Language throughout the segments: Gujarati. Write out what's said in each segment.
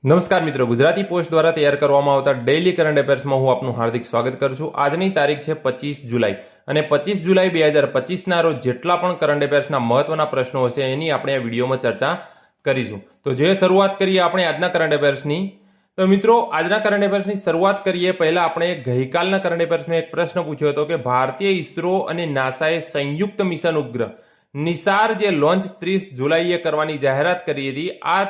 નમસ્કાર મિત્રો, ગુજરાતી પોસ્ટ દ્વારા તૈયાર કરવામાં આવતા ડેઇલી કરંટ અફેર્સમાં હું આપનું હાર્દિક સ્વાગત કરું છું। આજની તારીખ છે 25 જુલાઈ અને 25 જુલાઈ 2025ના રોજ જેટલા પણ કરંટ અફેર્સના મહત્વના પ્રશ્નો હશે એની આપણે આ વિડીયોમાં ચર્ચા કરીશું। તો જે શરૂઆત કરીએ આપણે આજના કરંટ અફેર્સની। તો મિત્રો, આજના કરંટ અફેર્સની શરૂઆત કરીએ પહેલા આપણે ગઈકાલના કરંટ અફેર્સમાં એક પ્રશ્ન પૂછ્યો હતો કે ભારતીય ઇસરો અને નાસાએ સંયુક્ત મિશન ઉપગ્રહ નિસાર જે લોન્ચ 30 જુલાઈએ કરવાની જાહેરાત કરી હતી, આ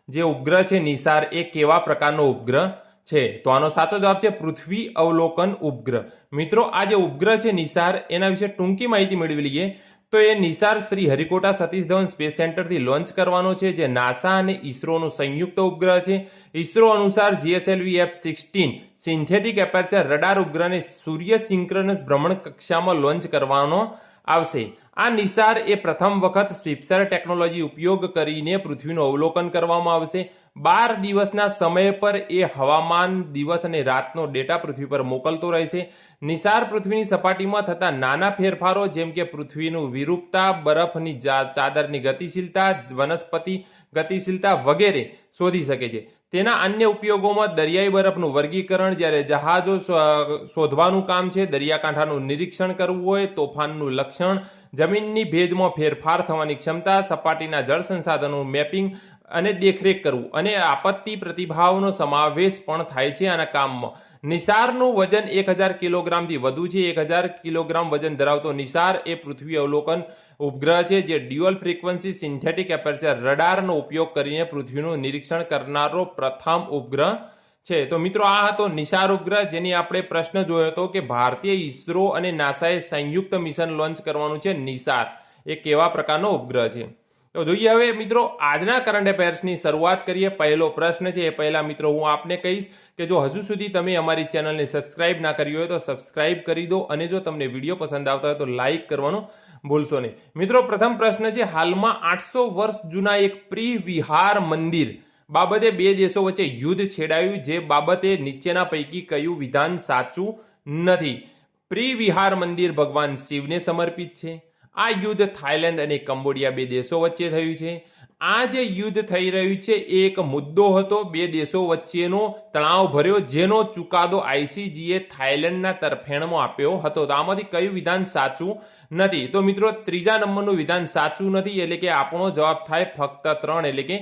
જે ઉપગ્રહ છે નિસાર એ કેવા પ્રકારનો ઉપગ્રહ છે? તો આનો સાચો જવાબ છે પૃથ્વી અવલોકન ઉપગ્રહ। મિત્રો, આ જે ઉપગ્રહ છે નિસાર એના વિશે ટૂંકી માહિતી મેળવી લઈએ તો એ નિસાર શ્રી હરિકોટા સતીશ ધવન સ્પેસ સેન્ટરથી લોન્ચ કરવાનો છે, જે નાસા અને ઇસરોનું સંયુક્ત ઉપગ્રહ છે। ઇસરો અનુસાર GSLV F-16 synthetic aperture radar ઉપગ્રહને સૂર્ય સિંક્રનસ ભ્રમણ કક્ષામાં લોન્ચ કરવાનો આવશે। આ નિસાર એ પ્રથમ વખત સ્વીપસર ટેકનોલોજી ઉપયોગ કરીને પૃથ્વીનું અવલોકન કરવામાં આવશે। 12 દિવસના સમય પર એ હવામાન દિવસ અને રાતનો ડેટા પૃથ્વી પર મોકલતો રહેશે। નિસાર પૃથ્વીની સપાટીમાં થતા નાના ફેરફારો જેમ કે પૃથ્વીનું વિરૂપતા, બરફની ચાદરની ગતિશીલતા, વનસ્પતિ ગતિશીલતા વગેરે શોધી શકે છે। તેના અન્ય ઉપયોગોમાં દરિયાઈ બરફનું વર્ગીકરણ, જ્યારે જહાજો શોધવાનું કામ છે, દરિયાકાંઠાનું નિરીક્ષણ કરવું હોય, તોફાનનું લક્ષણ, જમીનની ભેજમાં ફેરફાર થવાની ક્ષમતા, સપાટીના જળ સંસાધનોનું મેપિંગ અને દેખરેખ કરવું અને આપત્તિ પ્રતિભાવનો સમાવેશ પણ થાય છે આના કામમાં। નિસારનું વજન 1000 કિલોગ્રામથી વધુ છે। 1000 કિલોગ્રામ વજન ધરાવતો નિસાર એ પૃથ્વી અવલોકન ઉપગ્રહ છે, જે ડ્યુઅલ ફ્રીક્વન્સી સિન્થેટિક એપર્ચર રડારનો ઉપયોગ કરીને પૃથ્વીનું નિરીક્ષણ કરનારો પ્રથમ ઉપગ્રહ છે। તો મિત્રો, આ હતો નિસાર ઉપગ્રહ, જેની આપણે પ્રશ્ન જોયો હતો કે ભારતીય ઇસરો અને નાસાએ સંયુક્ત મિશન લોન્ચ કરવાનું છે નિસાર, એ કેવા પ્રકારનો ઉપગ્રહ છે। તો જોઈએ હવે મિત્રો આજના કરંટ અફેર્સની શરૂઆત કરીએ। પહેલો પ્રશ્ન છે એ પહેલા મિત્રો હું આપને કહીશ કે જો હજુ સુધી તમે અમારી ચેનલને સબસ્ક્રાઇબ ના કરી હોય તો સબસ્ક્રાઇબ કરી દો, અને જો તમને વિડીયો પસંદ આવતા હોય તો લાઇક કરવાનું ભૂલશો નહીં। મિત્રો, પ્રથમ પ્રશ્ન છે, હાલમાં 800 વર્ષ જૂના એક પ્રિવિહાર મંદિર બાબતે બે દેશો વચ્ચે યુદ્ધ છેડાયું, જે બાબતે નીચેના પૈકી કયું વિધાન સાચું નથી? પ્રિવિહાર મંદિર ભગવાન શિવને સમર્પિત છે। આ યુદ્ધ થાઈલેન્ડ અને કંબોડિયા બે દેશો વચ્ચે થયું છે। આ જે યુદ્ધ થઈ રહ્યું છે એ એક મુદ્દો હતો બે દેશો વચ્ચેનો તણાવ ભર્યો, જેનો ચુકાદો આઈસીજીએ થાઈલેન્ડના તરફેણમાં આપ્યો હતો। તો આમાંથી કયું વિધાન સાચું નથી? તો મિત્રો, ત્રીજા નંબરનું વિધાન સાચું નથી, એટલે કે આપણો જવાબ થાય ફક્ત 3, એટલે કે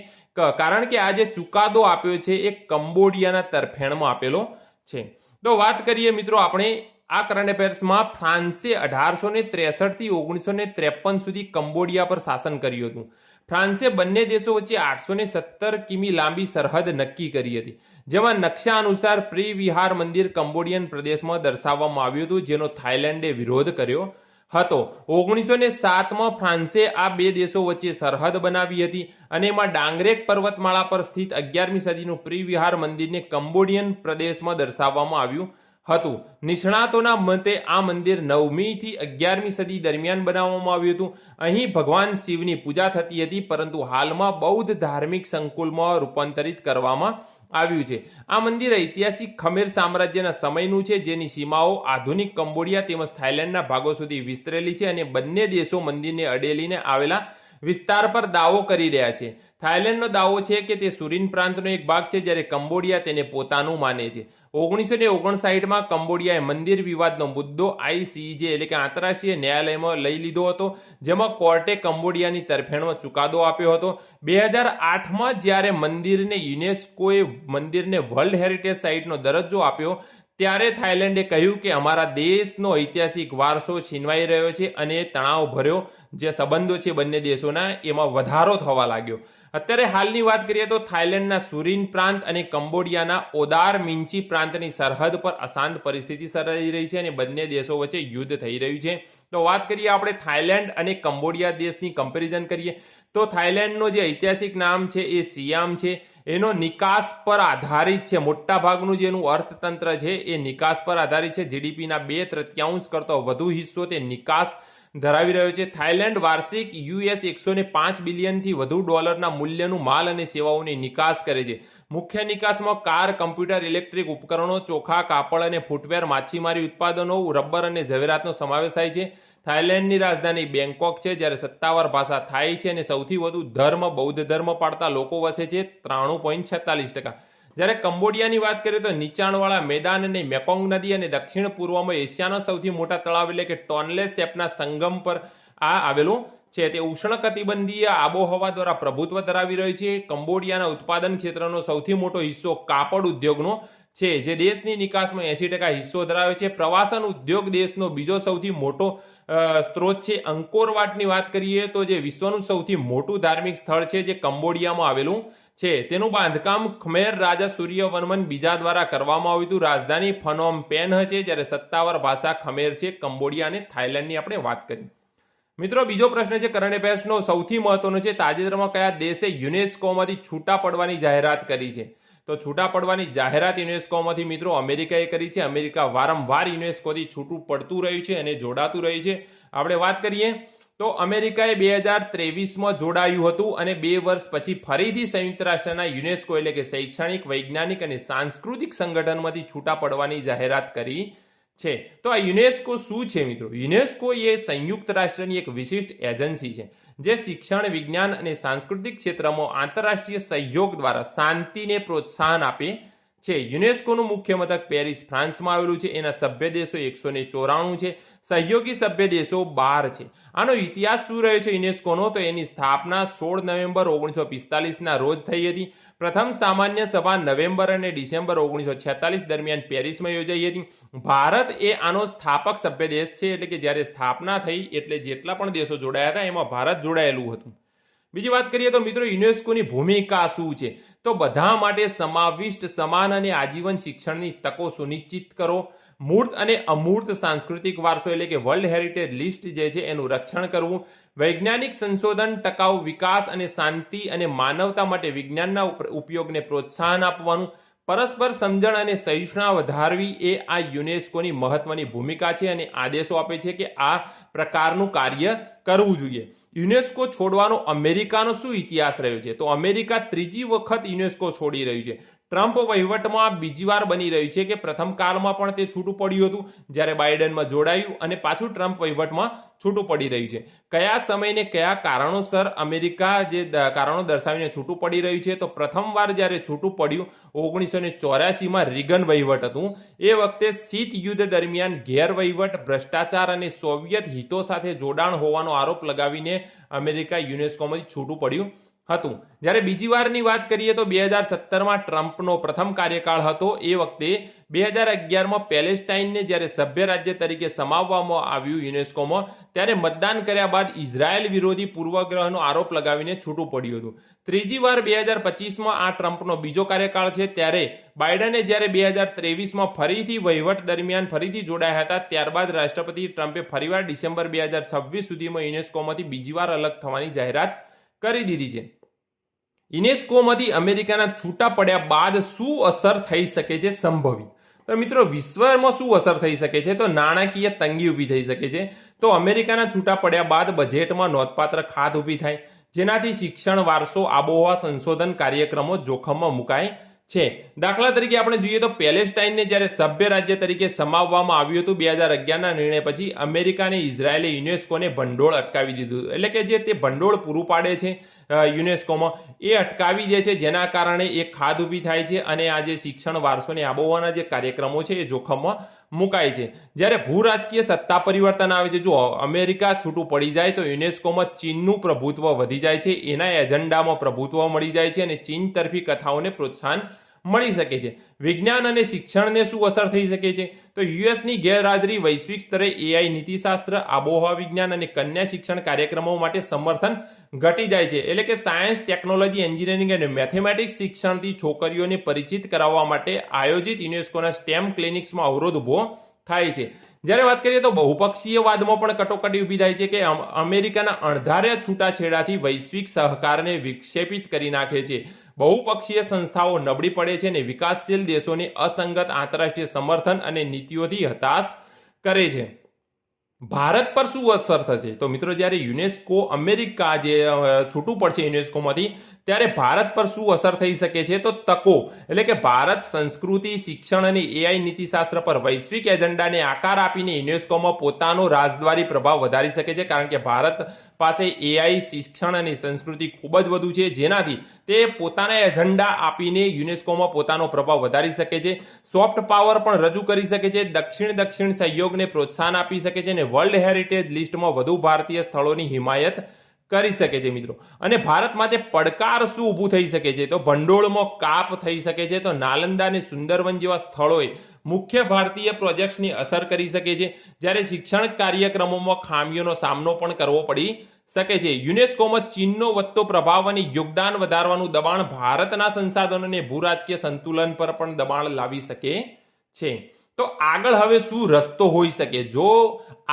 કારણ કે આ જે ચુકાદો આપ્યો છે એ કંબોડિયાના તરફેણમાં આપેલો છે। તો વાત કરીએ મિત્રો આપણે આ કરંટ અફેર્સમાં, ફ્રાન્સે 1863 થી 1953 સુધી કંબોડિયા પર શાસન કર્યું હતું। ફ્રાન્સે બંને દેશો વચ્ચે 817 કિમી લાંબી સરહદ નક્કી કરી હતી, જેમાં નકશા અનુસાર પ્રિવિહાર મંદિર કંબોડિયન પ્રદેશમાં દર્શાવવામાં આવ્યું હતું, જેનો થાઈલેન્ડે વિરોધ કર્યો હતો। 1907માં ફ્રાન્સે આ બે દેશો વચ્ચે સરહદ બનાવી હતી અને એમાં ડાંગરેક પર્વતમાળા પર સ્થિત 11મી સદીનું પ્રિવિહાર મંદિરને કંબોડિયન પ્રદેશમાં દર્શાવવામાં આવ્યું હતું। નિષ્ણાતોના મતે આ મંદિર 9મી થી 11મી સદી દરમિયાન બનાવવામાં આવ્યું હતું। અહીં ભગવાન શિવની પૂજા થતી હતી, પરંતુ હાલમાં બૌદ્ધ ધાર્મિક સંકુલમાં રૂપાંતરિત કરવામાં આવ્યું છે। આ મંદિર ઐતિહાસિક ખમેર સામ્રાજ્યના સમયનું છે, જેની સીમાઓ આધુનિક કંબોડિયા તેમજ થાઈલેન્ડના ભાગો સુધી વિસ્તરેલી છે, અને બંને દેશો મંદિરને અડેલીને આવેલા વિસ્તાર પર દાવો કરી રહ્યા છે। થાઈલેન્ડનો દાવો છે કે તે સુરીન પ્રાંતનો એક ભાગ છે, જ્યારે કંબોડિયા તેને પોતાનું માને છે। 1959માં કંબોડિયાએ મંદિર વિવાદનો મુદ્દો આઈસીજે એટલે કે આંતરરાષ્ટ્રીય ન્યાયાલયમાં લઈ લીધો હતો, જેમાં કોર્ટે કંબોડિયાની તરફેણમાં ચુકાદો આપ્યો હતો। 2008માં જ્યારે યુનેસ્કોએ મંદિરને વર્લ્ડ હેરિટેજ સાઇટનો દરજ્જો આપ્યો, ત્યારે થાઈલેન્ડે કહ્યું કે અમારા દેશનો ઐતિહાસિક વારસો છીનવાઈ રહ્યો છે, અને તણાવ ભર્યો જે સંબંધો છે બંને દેશોના એમાં વધારો થવા લાગ્યો। અત્યારે હાલની વાત કરીએ તો થાઈલેન્ડના સુરીન પ્રાંત અને કંબોડિયાના ઓદાર મિન્ચી પ્રાંતની સરહદ પર અશાંત પરિસ્થિતિ સર્જાઈ રહી છે, અને બંને દેશો વચ્ચે યુદ્ધ થઈ રહ્યું છે। તો વાત કરીએ આપણે થાઈલેન્ડ અને કંબોડિયા દેશની કમ્પેરિઝન કરીએ તો થાઈલેન્ડનો જે ઐતિહાસિક નામ છે એ સિયામ છે। એનો નિકાસ પર આધારિત છે, મોટા ભાગનું જેનું અર્થતંત્ર છે એ નિકાસ પર આધારિત છે। જીડીપીના 2/3 કરતો વધુ હિસ્સો તે નિકાસ ધરાવી રહ્યો છે। થાઈલેન્ડ વાર્ષિક $105 બિલિયનથી વધુ ડોલરના મૂલ્યનું માલ અને સેવાઓની નિકાસ કરે છે। મુખ્ય નિકાસમાં કાર, કમ્પ્યુટર, ઇલેક્ટ્રિક ઉપકરણો, ચોખા, કાપડ અને ફૂટવેર, માછીમારી ઉત્પાદનો, રબર અને ઝવેરાતનો સમાવેશ થાય છે। થાઈલેન્ડની રાજધાની બેંકોક છે, જ્યારે સત્તાવાર ભાષા થાઈ છે અને સૌથી વધુ બૌદ્ધ ધર્મ પાળતા લોકો વસે છે 93.46%. જ્યારે કંબોડિયાની વાત કરીએ તો નીચાણવાળા મેદાન અને મેકોંગ નદી અને દક્ષિણ પૂર્વમાં એશિયાનો સૌથી મોટા તળાવ એટલે કે ટોનલે સેપના સંગમ પર આ આવેલું છે. તે ઉષ્ણકટિબંધીય આબોહવા દ્વારા પ્રભુત્વ ધરાવી રહ્યું છે. કંબોડિયાના ઉત્પાદન ક્ષેત્રનો સૌથી મોટો હિસ્સો કાપડ ઉદ્યોગનો છે, જે દેશની નિકાસમાં 80% હિસ્સો ધરાવે છે. પ્રવાસન ઉદ્યોગ દેશનો બીજો સૌથી મોટો સ્ત્રોત છે. અંકોરવાટની વાત કરીએ તો જે વિશ્વનું સૌથી મોટું ધાર્મિક સ્થળ છે, જે કંબોડિયામાં આવેલું છે. તેનું બાંધકામ ખમેર રાજા સૂર્યવર્મન બીજા દ્વારા કરવામાં આવ્યું હતું. રાજધાની ફનોમ પેન છે, જ્યારે સત્તાવાર ભાષા ખમેર છે. કંબોડિયા અને થાઈલેન્ડની આપણે વાત કરી. મિત્રો, બીજો પ્રશ્ન છે કરંટ અફેર્સનો સૌથી મહત્વનો છે. તાજેતરમાં કયા દેશે યુનેસ્કોમાંથી છૂટા પડવાની જાહેરાત કરી છે? તો છૂટા પડવાની જાહેરાત યુનેસ્કોમાંથી મિત્રો અમેરિકાએ કરી છે. અમેરિકા વારંવાર યુનેસ્કોથી છૂટું પડતું રહ્યું છે અને જોડાતું રહ્યું છે. આપણે વાત કરીએ તો અમેરિકાએ 2023માં જોડાયું હતું અને 2 વર્ષ પછી ફરીથી સંયુક્ત રાષ્ટ્રના યુનેસ્કો એટલે કે શૈક્ષણિક, વૈજ્ઞાનિક અને સાંસ્કૃતિક સંગઠનમાંથી છૂટા પડવાની જાહેરાત કરી છે. તો આ યુનેસ્કો શું છે મિત્રો? યુનેસ્કો એ સંયુક્ત રાષ્ટ્રની એક વિશિષ્ટ એજન્સી છે, જે શિક્ષણ, વિજ્ઞાન અને સાંસ્કૃતિક ક્ષેત્રમાં આંતરરાષ્ટ્રીય સહયોગ દ્વારા શાંતિને પ્રોત્સાહન આપે છે. યુનેસ્કોનું મુખ્ય મથક પેરિસ, ફ્રાન્સમાં આવેલું છે. એના સભ્ય દેશો 194 છે. સહયોગી સભ્ય દેશો 12 છે. આનો ઇતિહાસ શું રહ્યો છે યુનેસ્કોનો? તો એની સ્થાપના 16 નવેમ્બર 1945ના રોજ થઈ હતી. પ્રથમ સામાન્ય સભા નવેમ્બર અને ડિસેમ્બર 1946 દરમિયાન પેરિસમાં યોજાઈ હતી. ભારત એ આનો સ્થાપક સભ્ય દેશ છે, એટલે કે જ્યારે સ્થાપના થઈ એટલે જેટલા પણ દેશો જોડાયા હતા એમાં ભારત જોડાયેલું હતું. બીજી વાત કરીએ તો મિત્રો યુનેસ્કોની ભૂમિકા શું છે? તો બધા માટે સમાવિષ્ટ, સમાન અને આજીવન શિક્ષણની તકો સુનિશ્ચિત કરો. મૂર્ત અને અમૂર્ત સાંસ્કૃતિક વારસો એટલે કે વર્લ્ડ હેરિટેજ લિસ્ટ જે છે એનું રક્ષણ કરવું. વૈજ્ઞાનિક સંશોધન, ટકાઉ વિકાસ અને શાંતિ અને માનવતા માટે વિજ્ઞાનના ઉપયોગને પ્રોત્સાહન આપવાનું. પરસ્પર સમજણ અને સહિષ્ણુતા વધારવી એ આ યુનેસ્કોની મહત્વની ભૂમિકા છે અને આદેશો આપે છે કે આ પ્રકારનું કાર્ય કરવું જોઈએ. યુનેસ્કો છોડવાનો અમેરિકાનો શું ઇતિહાસ રહ્યો છે? તો અમેરિકા ત્રીજી વખત યુનેસ્કો છોડી રહ્યું છે. ટ્રમ્પ વહીવટમાં બીજી વાર બની રહ્યું છે કે પ્રથમ કાળમાં પણ તે છૂટું પડ્યું હતું, જ્યારે બાઇડનમાં જોડાયું અને પાછું ટ્રમ્પ વહીવટમાં છૂટું પડી રહ્યું છે. કયા સમયને કયા કારણોસર અમેરિકા જે કારણો દર્શાવીને છૂટું પડી રહ્યું છે? તો પ્રથમવાર જ્યારે છૂટું પડ્યું 1984માં રીગન વહીવટ હતું. એ વખતે શીત યુદ્ધ દરમિયાન ગેરવહીવટ, ભ્રષ્ટાચાર અને સોવિયત હિતો સાથે જોડાણ હોવાનો આરોપ લગાવીને અમેરિકા યુનેસ્કોમાંથી છૂટું પડ્યું હતું. જ્યારે બીજી વારની વાત કરીએ તો 2017માં ટ્રમ્પનો પ્રથમ કાર્યકાળ હતો. એ વખતે 2011માં પેલેસ્ટાઇનને જ્યારે સભ્ય રાજ્ય તરીકે સમાવવામાં આવ્યું યુનેસ્કોમાં, ત્યારે મતદાન કર્યા બાદ ઇઝરાયલ વિરોધી પૂર્વગ્રહનો આરોપ લગાવીને છૂટું પડ્યું હતું. ત્રીજી વાર 2025માં આ ટ્રમ્પનો બીજો કાર્યકાળ છે. ત્યારે બાઇડને જ્યારે 2023માં ફરીથી વહીવટ દરમિયાન ફરીથી જોડાયા હતા, ત્યારબાદ રાષ્ટ્રપતિ ટ્રમ્પે ફરીવાર ડિસેમ્બર 2026 સુધીમાં યુનેસ્કોમાંથી બીજી વાર અલગ થવાની જાહેરાત કરી દીધી છે. યુનેસ્કોમાંથી અમેરિકાના છૂટા પડ્યા બાદ શું અસર થઈ શકે છે સંભવિત? તો મિત્રો વિશ્વમાં શું અસર થઈ શકે છે? તો નાણાકીય તંગી ઊભી થઈ શકે છે. તો અમેરિકાના છૂટા પડ્યા બાદ બજેટમાં નોંધપાત્ર ખાધ ઊભી થાય, જેનાથી શિક્ષણ, વારસો, આબોહવા સંશોધન કાર્યક્રમો જોખમમાં મુકાય છે. દાખલા તરીકે આપણે જોઈએ તો પેલેસ્ટાઇનને જ્યારે સભ્ય રાજ્ય તરીકે સમાવવામાં આવ્યું હતું 2011ના નિર્ણય પછી, અમેરિકા અને ઇઝરાયેલે યુનેસ્કોને ભંડોળ અટકાવી દીધું. એટલે કે જે તે ભંડોળ પૂરું પાડે છે યુનેસ્કોમાં એ અટકાવી દે છે, જેના કારણે એક ખાધ ઊભી થાય છે અને આ જે શિક્ષણ, વારસો અને આબોહવાના જે કાર્યક્રમો છે એ જોખમમાં મુકાય છે. જ્યારે ભૂ રાજકીય સત્તા પરિવર્તન આવે છે, જો અમેરિકા છૂટું પડી જાય તો યુનેસ્કોમાં ચીનનું પ્રભુત્વ વધી જાય છે, એના એજન્ડામાં પ્રભુત્વ મળી જાય છે અને ચીન તરફી કથાઓને પ્રોત્સાહન મળી શકે છે. વિજ્ઞાન અને શિક્ષણને શું અસર થઈ શકે છે? તો યુએસની ગેરહાજરી વૈશ્વિક સ્તરે એઆઈ, નીતિશાસ્ત્ર, આબોહવા વિજ્ઞાન અને કન્યા શિક્ષણ કાર્યક્રમો માટે સમર્થન ઘટી જાય છે. એટલે કે સાયન્સ, ટેકનોલોજી, એન્જિનિયરિંગ અને મેથેમેટિક્સ શિક્ષણથી છોકરીઓને પરિચિત કરાવવા માટે આયોજિત યુનેસ્કોના સ્ટેમ ક્લિનિક્સમાં અવરોધ ઊભો થાય છે. જ્યારે વાત કરીએ તો બહુપક્ષીયવાદમાં પણ કટોકટી ઊભી થાય છે કે અમેરિકાના અણધાર્યા છૂટાછેડાથી વૈશ્વિક સહકારને વિક્ષેપિત કરી નાખે છે. બહુપક્ષીય સંસ્થાઓ નબળી પડે છે અને વિકાસશીલ દેશોને અસંગત આંતરરાષ્ટ્રીય સમર્થન અને નીતિઓથી હતાશ કરે છે. ભારત પર શું અસર થશે? તો મિત્રો જ્યારે યુનેસ્કો અમેરિકા જે છૂટું પડશે યુનેસ્કોમાંથી, ત્યારે ભારત પર શું અસર થઈ શકે છે? તો તકો, એટલે કે ભારત સંસ્કૃતિ, શિક્ષણ અને એઆઈ નીતિશાસ્ત્ર પર વૈશ્વિક એજન્ડાને આકાર આપીને યુનેસ્કોમાં પોતાનો રાજદ્વારી પ્રભાવ વધારી શકે છે, કારણ કે ભારત પાસે એઆઈ, શિક્ષણ અને સંસ્કૃતિ ખૂબ જ વધુ છે, જેનાથી તે પોતાના એજન્ડા આપીને યુનેસ્કોમાં પોતાનો પ્રભાવ વધારી શકે છે. સોફ્ટ પાવર પણ રજૂ કરી શકે છે, દક્ષિણ સહયોગને પ્રોત્સાહન આપી શકે છે અને વર્લ્ડ હેરિટેજ લિસ્ટમાં વધુ ભારતીય સ્થળોની હિમાયત કરી શકે છે મિત્રો. અને ભારત માટે પડકાર શું ઊભું થઈ શકે છે? તો ભંડોળમાં કાપ થઈ શકે છે. તો નાલંદા અને સુંદરવન જેવા સ્થળોએ મુખ્ય ભારતીય પ્રોજેક્ટ્સની અસર કરી શકે છે, જ્યારે શિક્ષણ કાર્યક્રમોમાં ખામીઓનો સામનો પણ કરવો પડી શકે છે. યુનેસ્કોમાં ચીનનો વધતો પ્રભાવ અને યોગદાન વધારવાનું દબાણ ભારતના સંસાધનોને ભૂરાજકીય સંતુલન પર પણ દબાણ લાવી શકે છે. તો આગળ હવે શું રસ્તો હોઈ શકે જો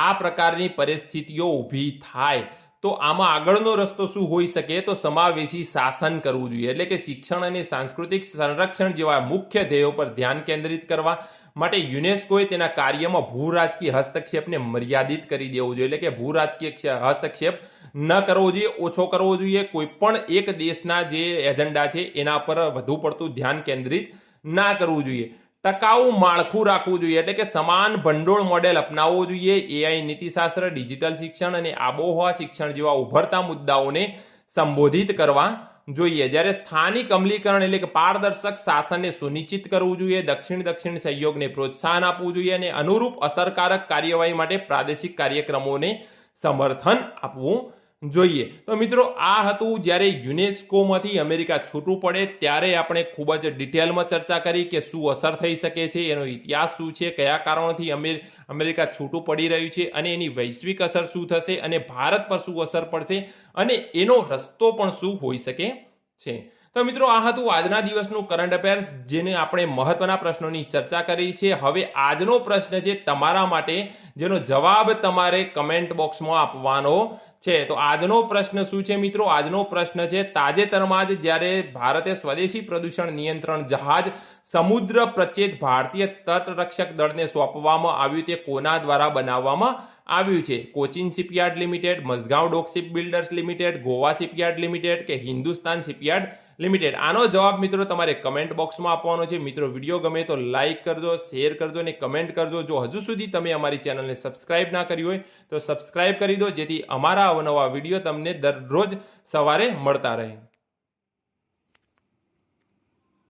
આ પ્રકારની પરિસ્થિતિઓ ઊભી થાય? તો આમાં આગળનો રસ્તો શું હોઈ શકે? તો સમાવેશી શાસન કરવું જોઈએ, એટલે કે શિક્ષણ અને સાંસ્કૃતિક સંરક્ષણ જેવા મુખ્ય ધ્યેયો પર ધ્યાન કેન્દ્રિત કરવા માટે યુનેસ્કોએ તેના કાર્યમાં ભૂરાજકીય હસ્તક્ષેપને મર્યાદિત કરી દેવું જોઈએ, એટલે કે ભૂરાજકીય હસ્તક્ષેપ ન કરવો જોઈએ, ઓછો કરવો જોઈએ. કોઈ પણ એક દેશના જે એજન્ડા છે એના પર વધુ પડતું ધ્યાન કેન્દ્રિત ના કરવું જોઈએ. ટકાઉ માળખું રાખવું જોઈએ, એટલે કે સમાન ભંડોળ મોડેલ અપનાવવું જોઈએ. એઆઈ નીતિશાસ્ત્ર, ડિજિટલ શિક્ષણ અને આબોહવા શિક્ષણ જેવા ઉભરતા મુદ્દાઓને સંબોધિત કરવા જોઈએ. જ્યારે સ્થાનિક અમલીકરણ એટલે કે પારદર્શક શાસનને સુનિશ્ચિત કરવું જોઈએ, દક્ષિણ સહયોગને પ્રોત્સાહન આપવું જોઈએ અને અનુરૂપ અસરકારક કાર્યવાહી માટે પ્રાદેશિક કાર્યક્રમોને સમર્થન આપવું જોઈએ. તો મિત્રો આ હતું જ્યારે યુનેસ્કોમાંથી અમેરિકા છૂટું પડે ત્યારે આપણે ખૂબ જ ડિટેલમાં ચર્ચા કરી કે શું અસર થઈ શકે છે, એનો ઇતિહાસ શું છે, કયા કારણોથી અમેરિકા છૂટું પડી રહ્યું છે અને એની વૈશ્વિક અસર શું થશે અને ભારત પર શું અસર પડશે અને એનો રસ્તો પણ શું હોઈ શકે છે. તો મિત્રો આ હતું આજના દિવસનું કરંટ અફેર્સ, જેને આપણે મહત્વના પ્રશ્નોની ચર્ચા કરી છે. હવે આજનો પ્રશ્ન છે તમારા માટે, જેનો જવાબ તમારે કમેન્ટ બોક્સમાં આપવાનો છે. તો આજનો પ્રશ્ન શું છે મિત્રો? આજનો પ્રશ્ન છે, તાજેતરમાં જ જ્યારે ભારતે સ્વદેશી પ્રદૂષણ નિયંત્રણ જહાજ સમુદ્ર પ્રચેત ભારતીય તટરક્ષક દળને સોંપવામાં આવ્યું, તે કોના દ્વારા બનાવવામાં આવ્યું છે? Cochin shipyard limited, Mazagaon dock ship builders limited, Goa shipyard limited કે હિન્દુસ્તાન શિપયાર્ડ લિમિટેડ? આનો જવાબ મિત્રો તમારે કમેન્ટ બોક્સમાં આપવાનો છે. મિત્રો વિડીયો ગમે તો લાઈક કરજો, શેર કરજો અને કમેન્ટ કરજો. જો હજુ સુધી તમે અમારી ચેનલને સબસ્ક્રાઇબ ના કરી હોય તો સબસ્ક્રાઇબ કરી દો, જેથી અમારા અવનવા વિડીયો તમને દરરોજ સવારે મળતા રહે.